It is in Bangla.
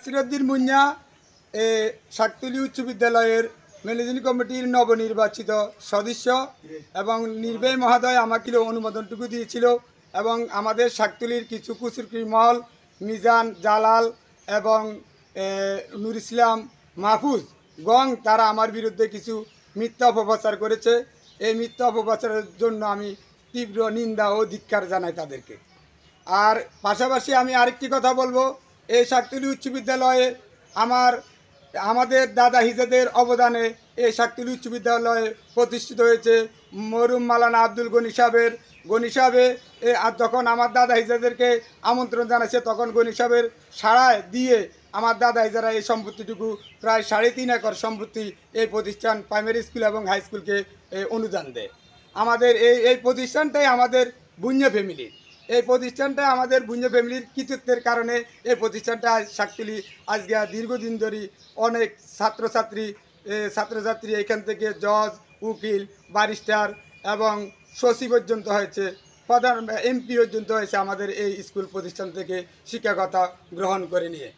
নাসিরউদ্দিন মুন্না শাকতলী উচ্চ বিদ্যালয়ের ম্যানেজিং কমিটির নবনির্বাচিত সদস্য এবং নির্বাহী মহোদয় আমাকে অনুমোদনটুকু দিয়েছিল এবং আমাদের শাকতলীর কিছু কুচুরকি মহল মিজান জালাল এবং নুর ইসলাম মাহফুজ গং তারা আমার বিরুদ্ধে কিছু মিথ্যা অপপ্রচার করেছে। এই মিথ্যা অপপ্রচারের জন্য আমি তীব্র নিন্দা ও ধিক্কার জানাই তাদেরকে। আর পাশাপাশি আমি আরেকটি কথা বলবো, এই শাকতলী উচ্চ বিদ্যালয়ে আমাদের দাদা হিজাদের অবদানে এই শাকতলী উচ্চ বিদ্যালয়ে প্রতিষ্ঠিত হয়েছে। মরহুম মাওলানা আব্দুল গনি সাহেবে যখন আমার দাদা হিজাদেরকে আমন্ত্রণ জানাচ্ছে তখন গনি সাহেবের সাড়ায় দিয়ে আমার দাদা হিজারা এই সম্পত্তিটুকু প্রায় 3.5 একর সম্পত্তি এই প্রতিষ্ঠান প্রাইমারি স্কুল এবং হাই স্কুলকে অনুদান দেয়। আমাদের এই প্রতিষ্ঠানটাই আমাদের বুঞ্জা ফ্যামিলির। এই প্রতিষ্ঠানটা আমাদের বুঞ্জা ফ্যামিলির কৃতিত্বের কারণে এই প্রতিষ্ঠানটা শাকতলী আজকে দীর্ঘদিন ধরে অনেক ছাত্রছাত্রী এখান থেকে জজ, উকিল, ব্যারিস্টার এবং সচিব পর্যন্ত হয়েছে, প্রধান এমপি পর্যন্ত হয়েছে আমাদের এই স্কুল প্রতিষ্ঠান থেকে শিক্ষকতা গ্রহণ করে নিয়ে।